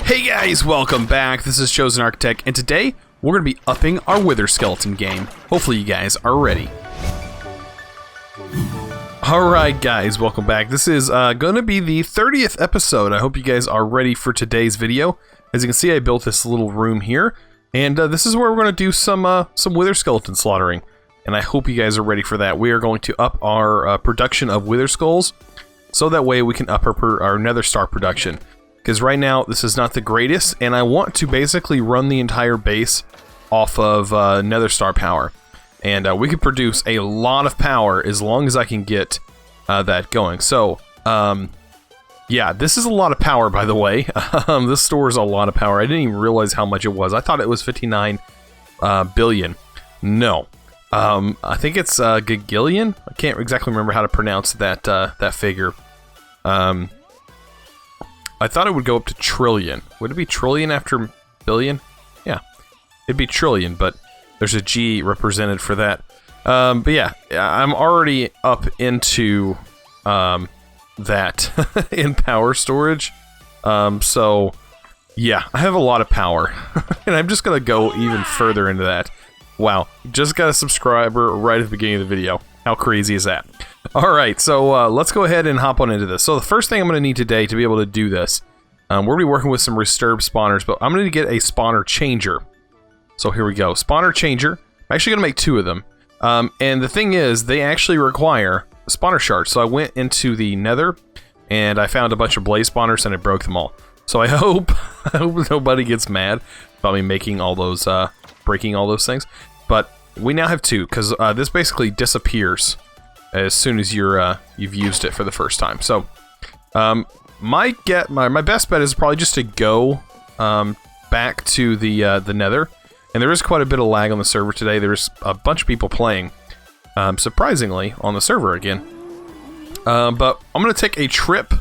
Hey guys, welcome back. This is ChosenArchitect, and today we're going to be upping our Wither Skeleton game. Hopefully you guys are ready. Alright guys, welcome back. This is going to be the 30th episode. I hope you guys are ready for today's video. As you can see, I built this little room here, and this is where we're going to do some Wither Skeleton slaughtering. And I hope you guys are ready for that. We are going to up our production of Wither Skulls, so that way we can up our Nether Star production. Because right now, this is not the greatest, and I want to basically run the entire base off of Nether Star power. And we can produce a lot of power as long as I can get that going. So, yeah, this is a lot of power, by the way. This stores a lot of power. I didn't even realize how much it was. I thought it was 59 billion. No. I think it's gagillion. I can't exactly remember how to pronounce that that figure. I thought it would go up to trillion. Would it be trillion after billion? Yeah, it'd be trillion, but there's a G represented for that. But yeah, I'm already up into that in power storage. So yeah, I have a lot of power, and I'm just gonna go even further into that. Wow, just got a subscriber right at the beginning of the video. How crazy is that? Alright, so let's go ahead and hop on into this. So the first thing I'm going to need today to be able to do this, we're going to be working with some Resturbed spawners, but I'm going to get a spawner changer. So here we go. Spawner changer. I'm actually going to make 2 of them. And the thing is, they actually require spawner shards. So I went into the nether, and I found a bunch of blaze spawners, and I broke them all. So I hope nobody gets mad about me making all those, breaking all those things. But we now have 2, because this basically disappears as soon as you've used it for the first time. So, my best bet is probably just to go back to the Nether. And there is quite a bit of lag on the server today. There's a bunch of people playing, surprisingly, on the server again. But I'm going to take a trip,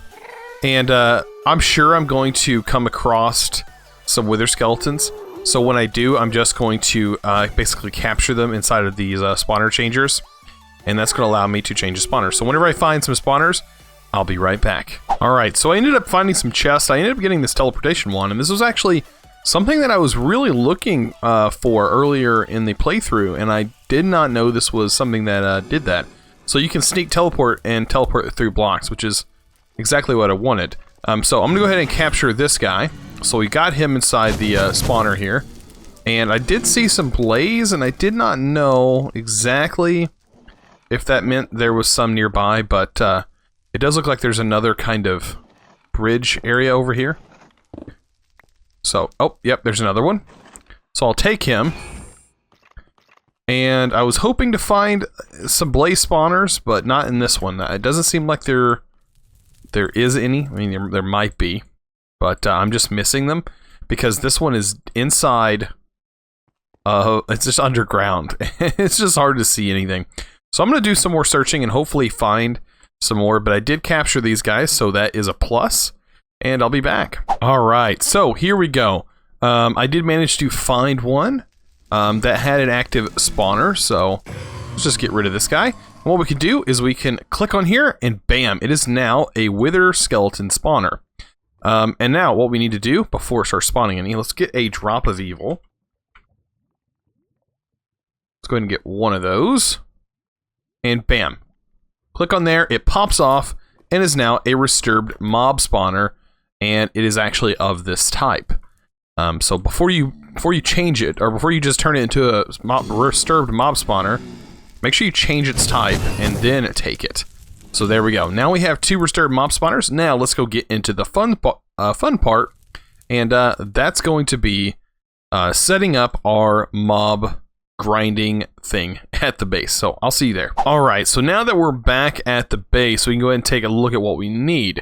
and I'm sure I'm going to come across some Wither Skeletons. So when I do, I'm just going to basically capture them inside of these spawner changers. And that's going to allow me to change the spawner. So whenever I find some spawners, I'll be right back. Alright, so I ended up finding some chests. I ended up getting this teleportation one. And this was actually something that I was really looking for earlier in the playthrough. And I did not know this was something that did that. So you can sneak teleport and teleport through blocks, which is exactly what I wanted. So I'm going to go ahead and capture this guy. So we got him inside the spawner here. And I did see some blaze, and I did not know exactly if that meant there was some nearby, but it does look like there's another kind of bridge area over here. So, oh, yep, there's another one. So I'll take him. And I was hoping to find some blaze spawners, but not in this one. It doesn't seem like there is any. I mean, there might be, but I'm just missing them because this one is inside. It's just underground. It's just hard to see anything. So I'm going to do some more searching and hopefully find some more, but I did capture these guys, so that is a plus, and I'll be back. Alright, so here we go. I did manage to find one that had an active spawner, so let's just get rid of this guy. And what we can do is we can click on here, and bam, it is now a Wither Skeleton spawner. And now what we need to do before it starts spawning any, let's get a drop of evil. Let's go ahead and get one of those. And bam. Click on there, it pops off, and is now a Resturbed mob spawner, and it is actually of this type. So before you change it, or before you just turn it into a Resturbed mob spawner, make sure you change its type, and then take it. So there we go. Now we have 2 Resturbed mob spawners. Now let's go get into the fun part, and that's going to be setting up our mob grinding thing at the base. So I'll see you there. Alright, so now that we're back at the base, we can go ahead and take a look at what we need.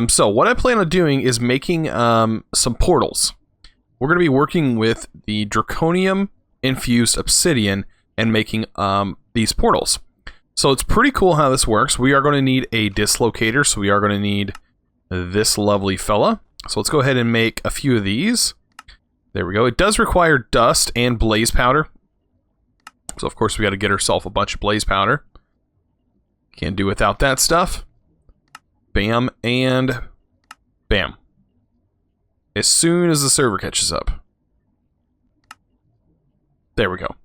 So what I plan on doing is making some portals. We're going to be working with the Draconium infused obsidian and making these portals. So it's pretty cool how this works. We are going to need a dislocator, so we are going to need this lovely fella. So let's go ahead and make a few of these. There we go. It does require dust and blaze powder. So of course we got to get ourselves a bunch of blaze powder. Can't do without that stuff. Bam and bam. as soon as the server catches up. There we go.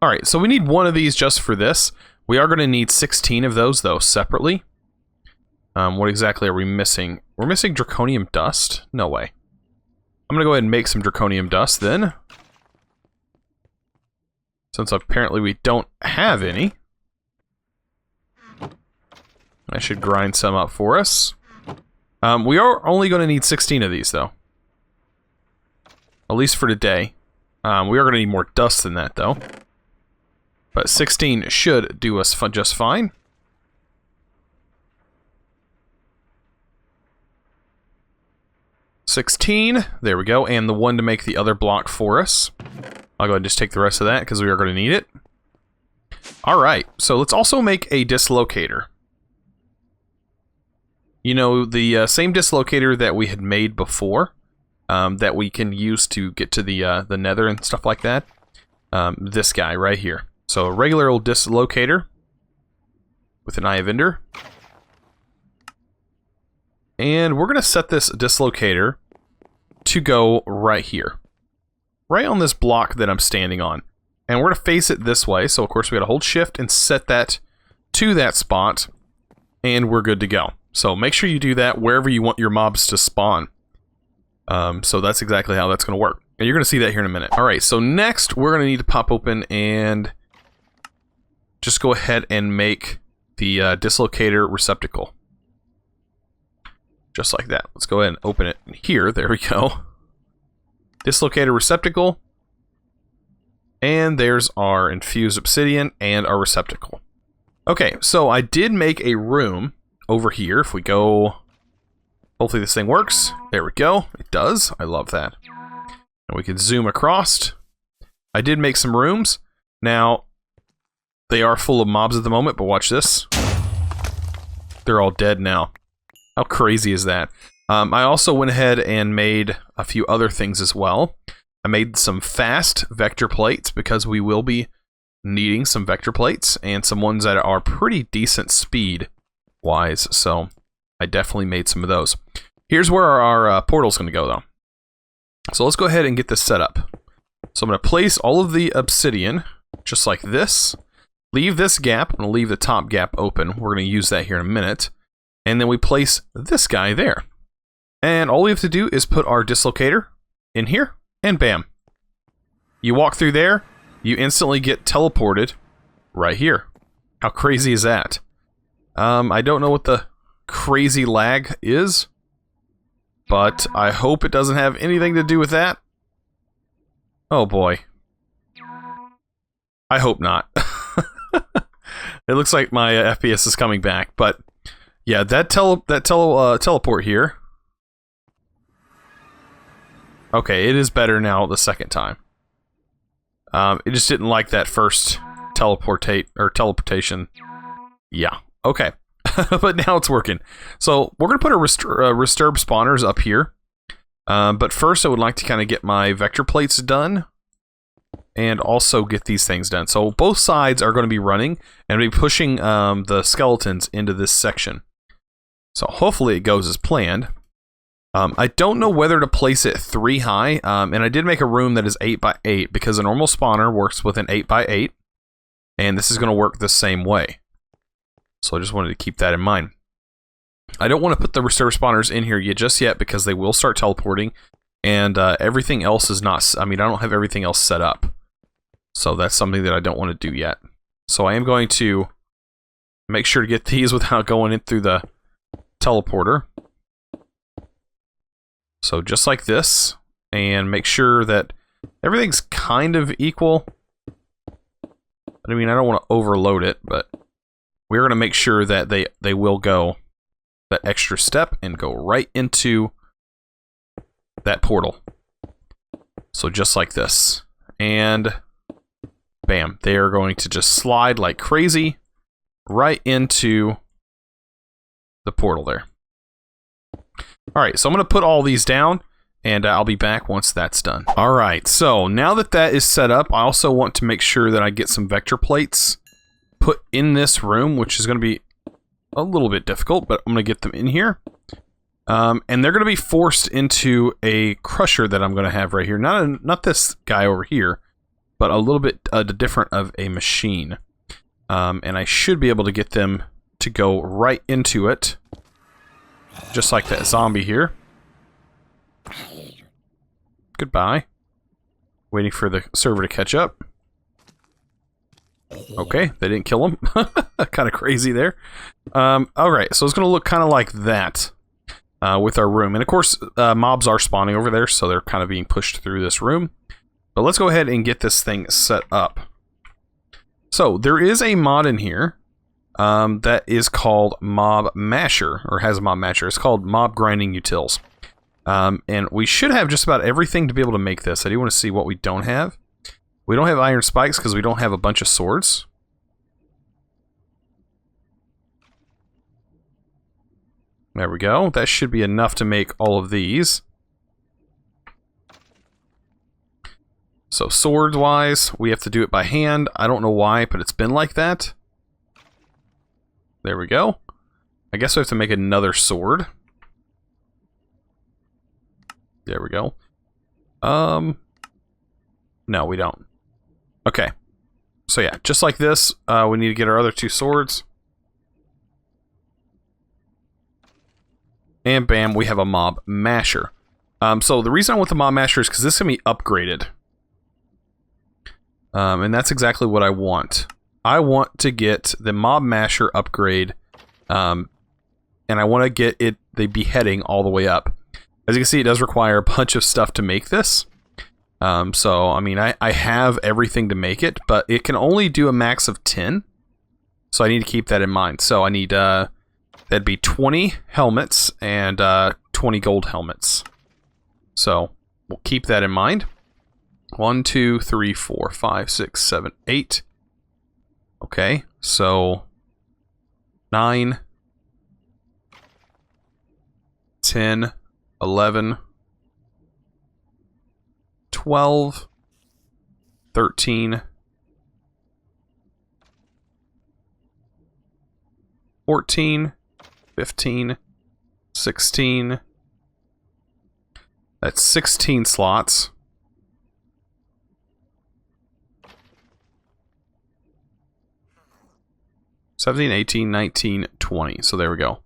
Alright, so we need one of these just for this. We are going to need 16 of those, though, separately. What exactly are we missing? We're missing Draconian Dust? No way. I'm going to go ahead and make some Draconian Dust, then. Since apparently we don't have any. I should grind some up for us. We are only going to need 16 of these, though. At least for today. We are going to need more dust than that, though. But 16 should do us just fine. $16. There we go. And the one to make the other block for us. I'll go ahead and just take the rest of that because we are going to need it. Alright, so let's also make a dislocator. You know, the same dislocator that we had made before, that we can use to get to the nether and stuff like that. This guy right here. So a regular old dislocator with an eye of ender. And we're going to set this dislocator to go right here. Right on this block that I'm standing on. And we're going to face it this way. So of course we got to hold shift and set that to that spot. And we're good to go. So make sure you do that wherever you want your mobs to spawn. So that's exactly how that's going to work. And you're going to see that here in a minute. Alright, so next we're going to need to pop open and just go ahead and make the Dislocator Receptacle. Just like that. Let's go ahead and open it here. There we go. Dislocator Receptacle. And there's our infused obsidian and our receptacle. Okay, so I did make a room over here. If we go... Hopefully this thing works. There we go. It does. I love that. And we can zoom across. I did make some rooms. Now, they are full of mobs at the moment, but watch this. They're all dead now. How crazy is that? I also went ahead and made a few other things as well. I made some fast vector plates because we will be needing some vector plates and some ones that are pretty decent speed-wise, so I definitely made some of those. Here's where our portal's going to go, though. So let's go ahead and get this set up. So I'm going to place all of the obsidian, just like this. Leave this gap. I'm going to leave the top gap open. We're going to use that here in a minute. And then we place this guy there. And all we have to do is put our dislocator in here, and bam. You walk through there, you instantly get teleported right here. How crazy is that? I don't know what the crazy lag is, but I hope it doesn't have anything to do with that. Oh boy. I hope not. It looks like my FPS is coming back, but yeah, that teleport here. Okay, it is better now the second time. It just didn't like that first teleportation. Yeah, okay. But now it's working. So we're going to put a Resturbed spawners up here. But first I would like to kind of get my vector plates done. And also get these things done. So both sides are going to be running and be pushing the skeletons into this section. So hopefully it goes as planned. I don't know whether to place it 3 high, and I did make a room that is 8 by 8 because a normal spawner works with an 8 by 8, and this is going to work the same way. So I just wanted to keep that in mind. I don't want to put the Resturbed spawners in here just yet because they will start teleporting, and everything else is not. I mean, I don't have everything else set up, so that's something that I don't want to do yet. So I am going to make sure to get these without going in through the teleporter. So just like this, and make sure that everything's kind of equal. I mean, I don't want to overload it, but we're going to make sure that they will go that extra step and go right into that portal. So just like this. And bam, they are going to just slide like crazy right into the portal there. Alright, so I'm going to put all these down, and I'll be back once that's done. Alright, so now that that is set up, I also want to make sure that I get some vector plates put in this room, which is going to be a little bit difficult, but I'm going to get them in here. And they're going to be forced into a crusher that I'm going to have right here. Not this guy over here, but a little bit different of a machine. And I should be able to get them to go right into it. Just like that zombie here. Goodbye. Waiting for the server to catch up. Okay, they didn't kill him. Kind of crazy there. Alright, so it's going to look kind of like that with our room. And of course, mobs are spawning over there, so they're kind of being pushed through this room. But let's go ahead and get this thing set up. So, there is a mod in here that is called Mob Masher, or has a Mob Masher. It's called Mob Grinding Utils. And we should have just about everything to be able to make this. I do want to see what we don't have. We don't have iron spikes because we don't have a bunch of swords. There we go. That should be enough to make all of these. So sword-wise, we have to do it by hand. I don't know why, but it's been like that. There we go. I guess we have to make another sword. There we go. No, we don't. Okay. So yeah, just like this, we need to get our other two swords. And bam, we have a Mob Masher. So the reason I want the Mob Masher is because this can be upgraded. And that's exactly what I want. I want to get the Mob Masher upgrade, and I want to get the beheading all the way up. As you can see, it does require a bunch of stuff to make this. So, I mean, I have everything to make it, but it can only do a max of 10. So I need to keep that in mind. So I need, that'd be 20 helmets and 20 gold helmets. So we'll keep that in mind. 1, 2, 3, 4, 5, 6, 7, 8. Okay, so 9, 10, 11, 12, 13, 14, 15, 16. That's 16 slots. 17, 18, 19, 20. So there we go.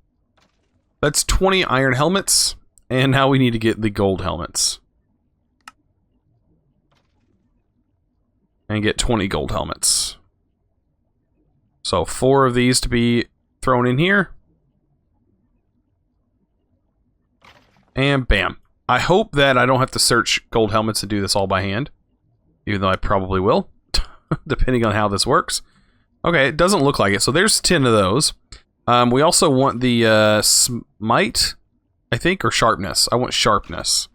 That's 20 iron helmets. And now we need to get the gold helmets. And get 20 gold helmets. So 4 of these to be thrown in here. And bam. I hope that I don't have to search gold helmets to do this all by hand. Even though I probably will. Depending on how this works. Okay, it doesn't look like it. So there's 10 of those. We also want the smite, I think, or sharpness. I want sharpness.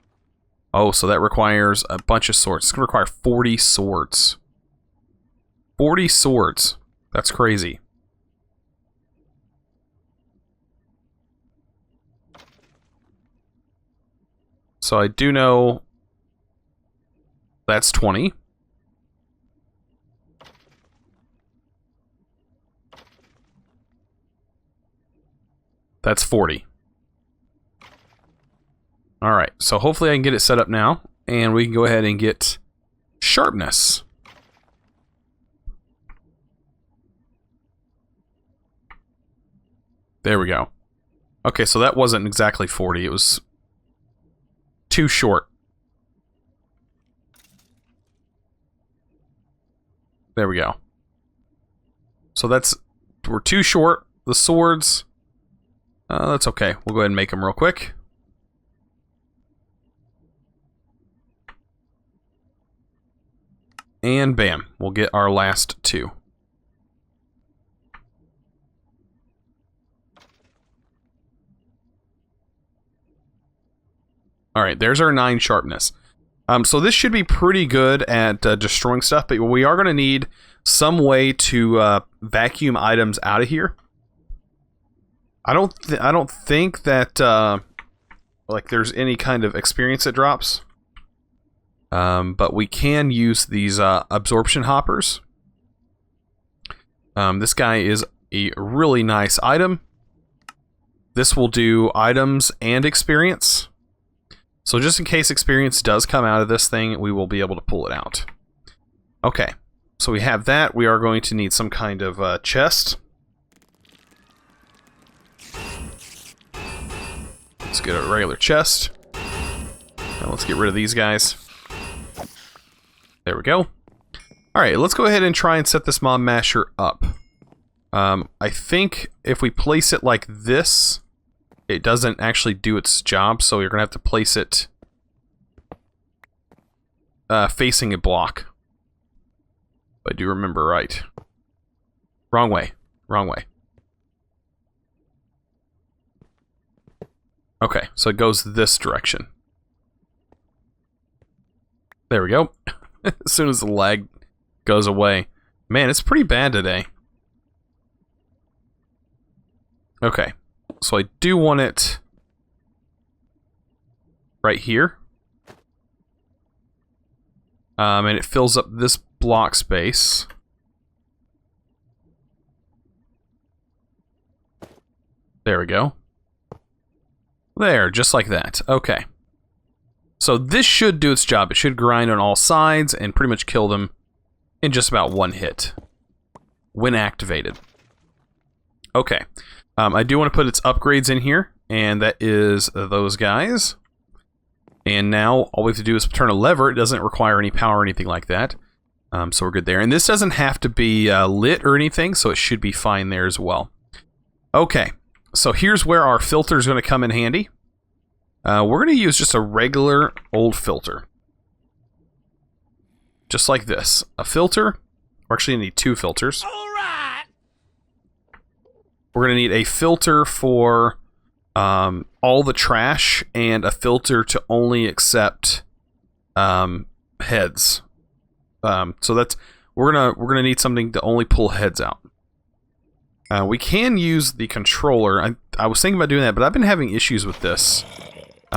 Oh, so that requires a bunch of swords. It's going to require 40 swords. 40 swords. That's crazy. So I do know that's 20. That's 40. Alright, so hopefully I can get it set up now, and we can go ahead and get sharpness. There we go. Okay, so that wasn't exactly 40, it was too short. There we go. So we're too short. The swords... that's okay. We'll go ahead and make them real quick. And bam, we'll get our last 2. Alright, there's our 9 sharpness. So this should be pretty good at destroying stuff, but we are going to need some way to vacuum items out of here. I don't think that like there's any kind of experience that drops. But we can use these absorption hoppers. This guy is a really nice item. this will do items and experience. So just in case experience does come out of this thing, we will be able to pull it out. Okay, so we have that. We are going to need some kind of chest. Let's get a regular chest. Now let's get rid of these guys. There we go. Alright, let's go ahead and try and set this mob masher up. I think if we place it like this, it doesn't actually do its job, so you're going to have to place it facing a block. If I do remember right. Wrong way. Wrong way. Okay, so it goes this direction. There we go. As soon as the lag goes away. Man, it's pretty bad today. Okay, so I do want it right here. And it fills up this block space. There we go. There, just like that. Okay. So this should do its job. It should grind on all sides and pretty much kill them in just about one hit when activated. Okay. I do want to put its upgrades in here, and that is those guys. And now all we have to do is turn a lever. It doesn't require any power or anything like that. So we're good there. And this doesn't have to be lit or anything, so it should be fine there as well. Okay, so here's where our filter is going to come in handy. We're going to use just a regular old filter. Just like this. A filter. We're actually going to need two filters. We're going to need a filter for all the trash and a filter to only accept heads. So that's we're gonna need something to only pull heads out. We can use the controller. I was thinking about doing that, but I've been having issues with this.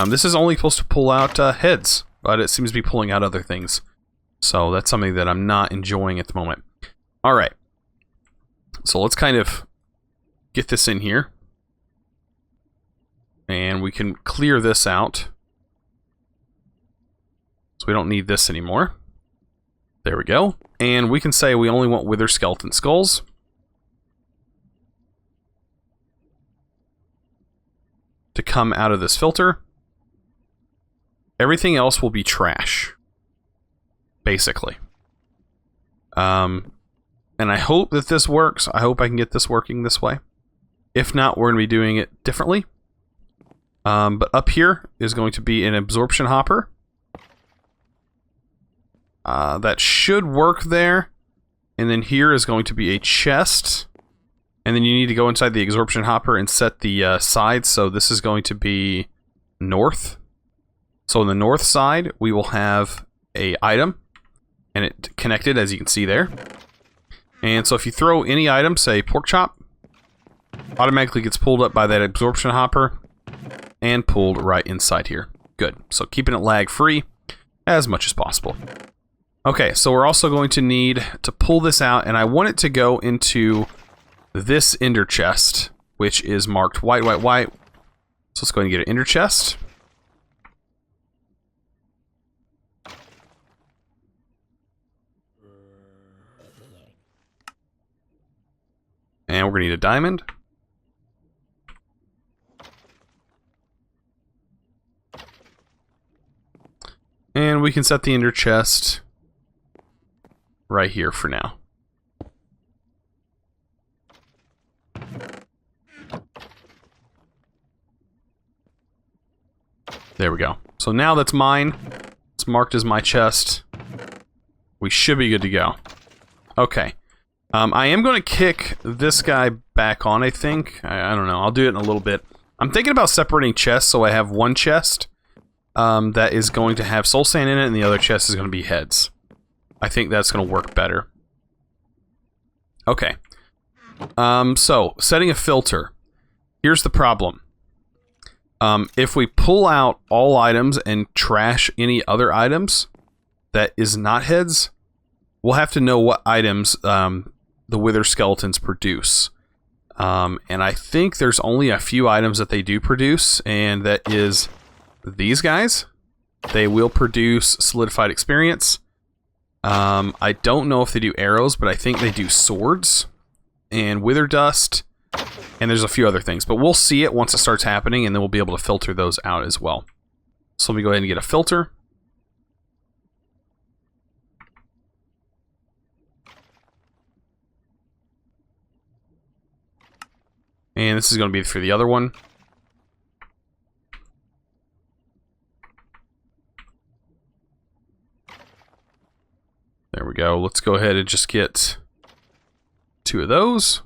This is only supposed to pull out heads, but it seems to be pulling out other things. So that's something that I'm not enjoying at the moment. All right. So let's kind of get this in here. And we can clear this out. So we don't need this anymore. There we go. And we can say we only want wither skeleton skulls. To come out of this filter. Everything else will be trash. Basically. And I hope that this works. I hope I can get this working this way. If not, we're going to be doing it differently. But up here is going to be an absorption hopper. That should work there. And then here is going to be a chest. And then you need to go inside the absorption hopper and set the sides. So this is going to be north. So on the north side, we will have a item. And it connected, as you can see there. And so if you throw any item, say pork chop, automatically gets pulled up by that absorption hopper and pulled right inside here. Good. So keeping it lag free as much as possible. Okay, so we're also going to need to pull this out, and I want it to go into this ender chest, which is marked white, white, white. So let's go ahead and get an ender chest. And we're going to need a diamond. And we can set the ender chest right here for now. There we go. So now that's mine. It's marked as my chest. We should be good to go. Okay. I am going to kick this guy back on, I think. I don't know. I'll do it in a little bit. I'm thinking about separating chests, so I have one chest that is going to have soul sand in it, and the other chest is going to be heads. I think that's going to work better. Okay. So, setting a filter. Here's the problem. If we pull out all items and trash any other items that is not heads, we'll have to know what items the wither skeletons produce. And I think there's only a few items that they do produce, and that is these guys. They will produce solidified experience. I don't know if they do arrows, but I think they do swords and wither dust, and there's a few other things. But we'll see it once it starts happening, and then we'll be able to filter those out as well. So let me go ahead and get a filter. And this is going to be for the other one. There we go. Let's go ahead and just get 2 of those.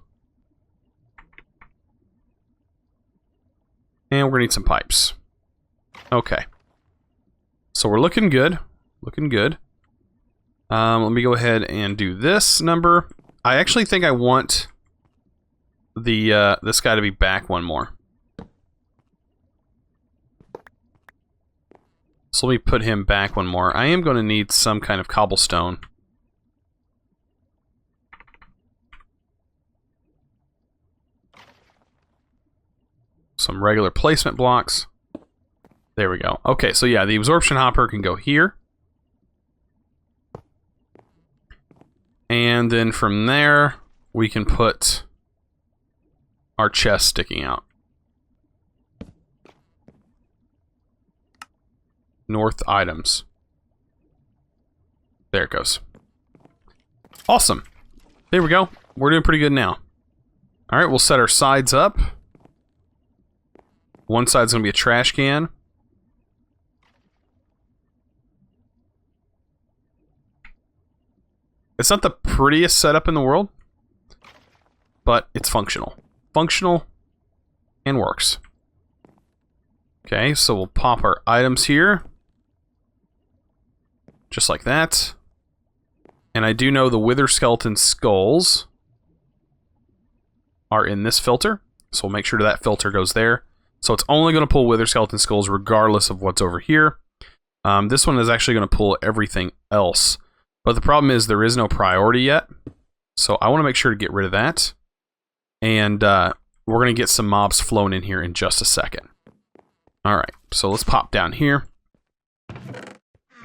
And we're going to need some pipes. Okay. So we're looking good. Looking good. Let me go ahead and do this number. I actually think I want the this guy to be back one more. So let me put him back one more. I am going to need some kind of cobblestone. Some regular placement blocks. There we go. Okay, so yeah, the absorption hopper can go here. And then from there, we can put our chest sticking out. North items. There it goes. Awesome. There we go. We're doing pretty good now. Alright, we'll set our sides up. One side's going to be a trash can. It's not the prettiest setup in the world, but it's functional. Functional and works. Okay, so we'll pop our items here. Just like that. And I do know the wither skeleton skulls are in this filter, so we'll make sure that filter goes there. So it's only going to pull wither skeleton skulls regardless of what's over here. This one is actually going to pull everything else. But the problem is there is no priority yet. So I want to make sure to get rid of that. And we're going to get some mobs flown in here in just a second. Alright, so let's pop down here.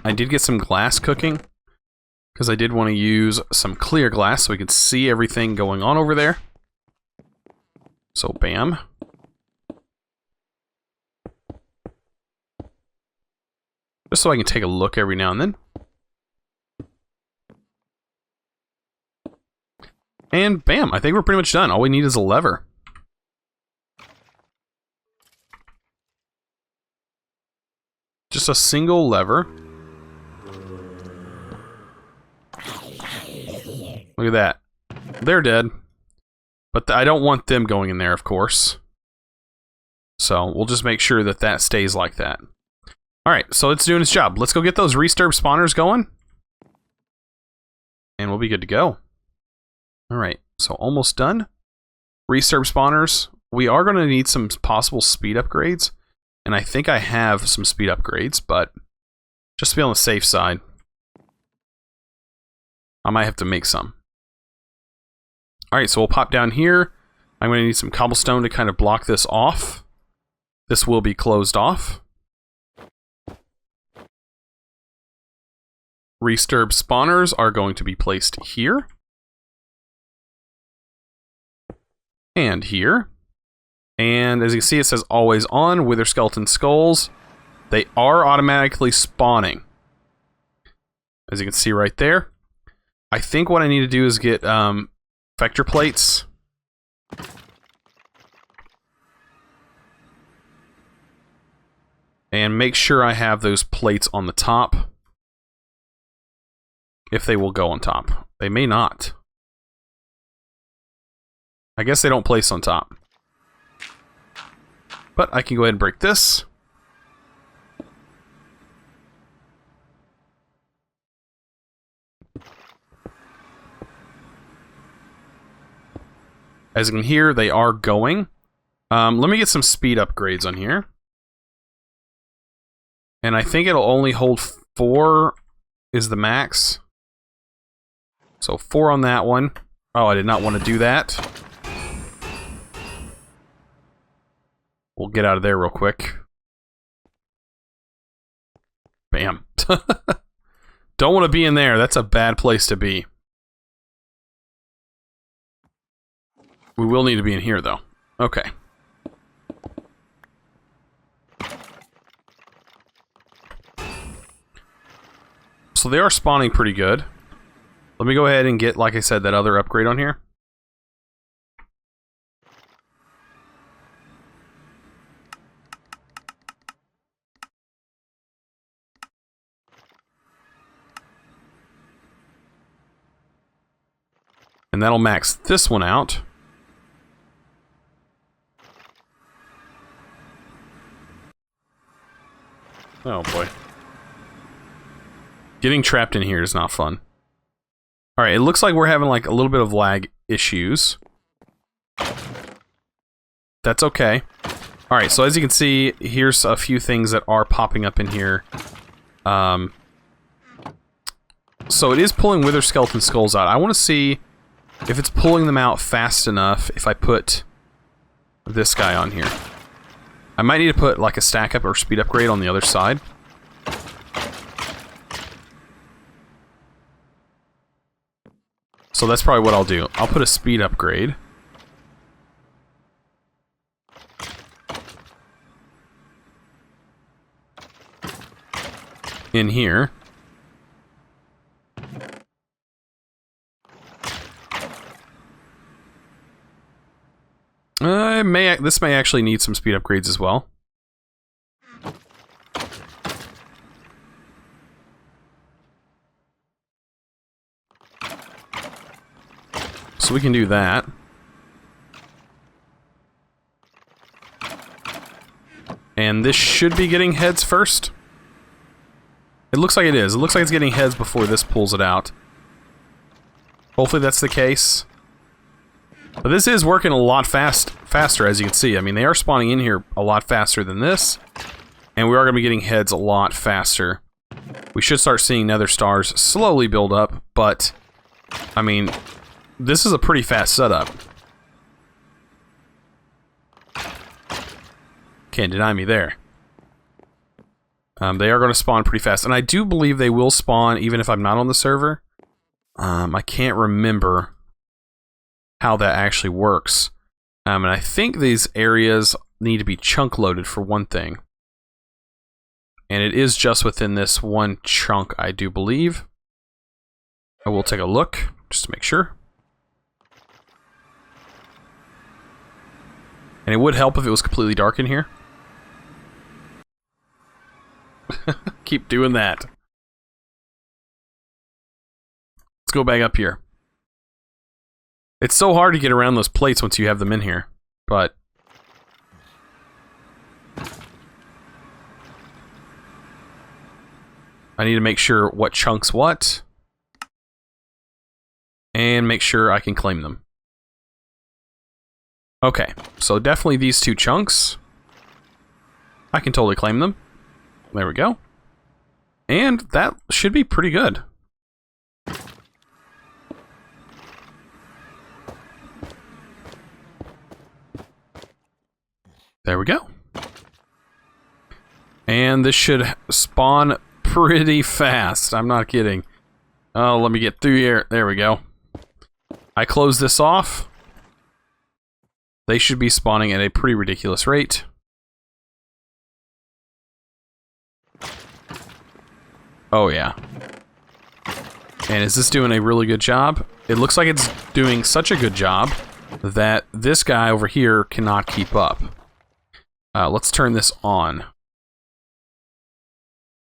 I did get some glass cooking, because I did want to use some clear glass so we could see everything going on over there. So bam. Just so I can take a look every now and then. And bam, I think we're pretty much done. All we need is a lever. Just a single lever. Look at that. They're dead. But I don't want them going in there, of course. So we'll just make sure that that stays like that. Alright, so it's doing its job. Let's go get those Resturbed spawners going. And we'll be good to go. Alright, so almost done. Resturbed spawners. We are going to need some possible speed upgrades. And I think I have some speed upgrades, but just to be on the safe side, I might have to make some. Alright, so we'll pop down here. I'm going to need some cobblestone to kind of block this off. This will be closed off. Resturbed spawners are going to be placed here. And here. And as you can see, it says always on, wither skeleton skulls. They are automatically spawning. As you can see right there. I think what I need to do is get vector plates. And make sure I have those plates on the top. If they will go on top. They may not. I guess they don't place on top. But I can go ahead and break this. As you can hear, they are going. Let me get some speed upgrades on here. And I think it'll only hold 4 is the max. So 4 on that one. Oh, I did not want to do that. We'll get out of there real quick. Bam. Don't want to be in there. That's a bad place to be. We will need to be in here, though. Okay. So they are spawning pretty good. Let me go ahead and get, like I said, that other upgrade on here. And that'll max this one out. Oh boy. Getting trapped in here is not fun. Alright, it looks like we're having like a little bit of lag issues. That's okay. Alright, so as you can see, here's a few things that are popping up in here. So it is pulling Wither Skeleton Skulls out. I want to see if it's pulling them out fast enough if I put this guy on here. I might need to put like a stack up or speed upgrade on the other side. So that's probably what I'll do. I'll put a speed upgrade. In here. This may actually need some speed upgrades as well. So we can do that. And this should be getting heads first. It looks like it is. It looks like it's getting heads before this pulls it out. Hopefully that's the case. But this is working a lot faster, as you can see. I mean, they are spawning in here a lot faster than this. And we are going to be getting heads a lot faster. We should start seeing nether stars slowly build up, but, I mean, this is a pretty fast setup. Can't deny me there. They are going to spawn pretty fast. And I do believe they will spawn even if I'm not on the server. I can't remember how that actually works. And I think these areas need to be chunk loaded for one thing. And it is just within this one chunk, I do believe. I will take a look, just to make sure. And it would help if it was completely dark in here. Keep doing that. Let's go back up here. It's so hard to get around those plates once you have them in here, but I need to make sure what chunks what, and make sure I can claim them. Okay, so definitely these two chunks. I can totally claim them. There we go. And that should be pretty good. There we go. And this should spawn pretty fast. I'm not kidding. Oh, let me get through here. There we go. I close this off. They should be spawning at a pretty ridiculous rate. Oh, yeah. And is this doing a really good job? It looks like it's doing such a good job that this guy over here cannot keep up. Let's turn this on.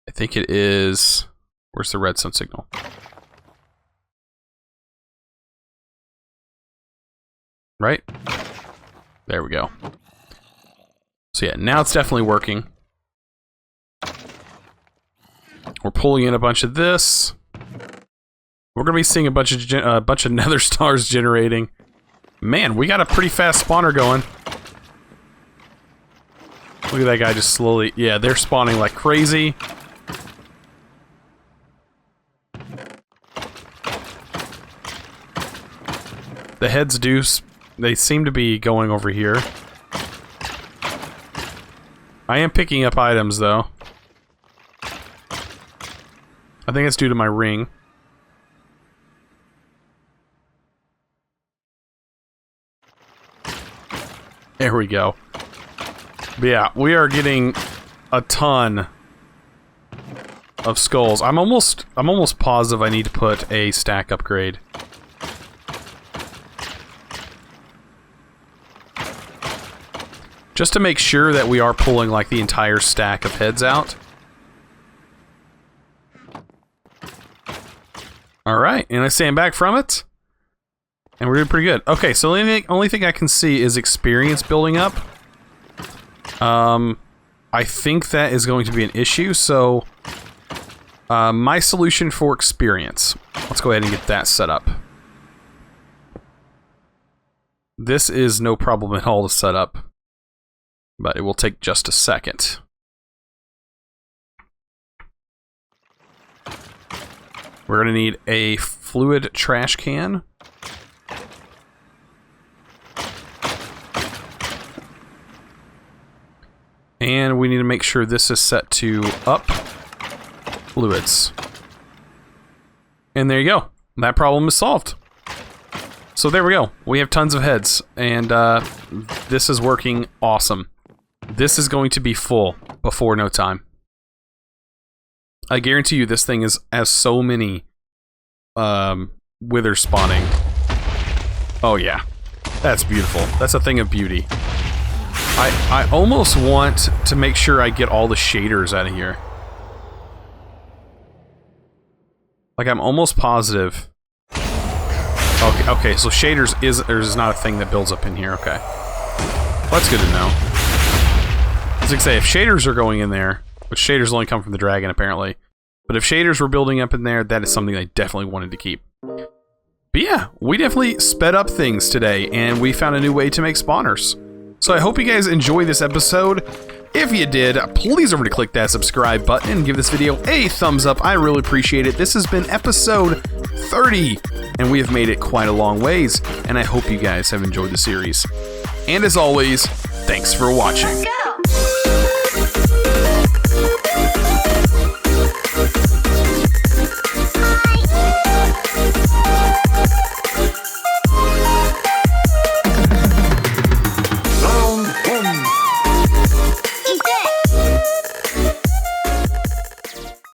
I think it is... Where's the redstone signal? Right? There we go. So yeah, now it's definitely working. We're pulling in a bunch of this. We're going to be seeing a bunch of nether stars generating. Man, we got a pretty fast spawner going. Look at that guy just slowly... Yeah, they're spawning like crazy. The heads do... They seem to be going over here. I am picking up items, though. I think it's due to my ring. There we go. But yeah, we are getting a ton of skulls. I'm almost positive I need to put a stack upgrade. Just to make sure that we are pulling like the entire stack of heads out. Alright, and I stand back from it. And we're doing pretty good. Okay, so the only thing I can see is experience building up. I think that is going to be an issue, so... my solution for experience. Let's go ahead and get that set up. This is no problem at all to set up. But it will take just a second. We're going to need a fluid trash can. And we need to make sure this is set to up fluids. And there you go. That problem is solved. So there we go. We have tons of heads. And this is working awesome. This is going to be full before no time. I guarantee you this thing has so many wither spawning. Oh yeah. That's beautiful. That's a thing of beauty. I almost want to make sure I get all the shaders out of here. Like, I'm almost positive. Okay, so shaders is not a thing that builds up in here. Okay. Well, that's good to know. I was gonna say, if shaders are going in there, which shaders only come from the dragon, apparently. But if shaders were building up in there, that is something I definitely wanted to keep. But yeah, we definitely sped up things today, and we found a new way to make spawners. So I hope you guys enjoyed this episode. If you did, please remember to click that subscribe button and give this video a thumbs up. I really appreciate it. This has been episode 30, and we have made it quite a long ways, and I hope you guys have enjoyed the series. And as always, thanks for watching.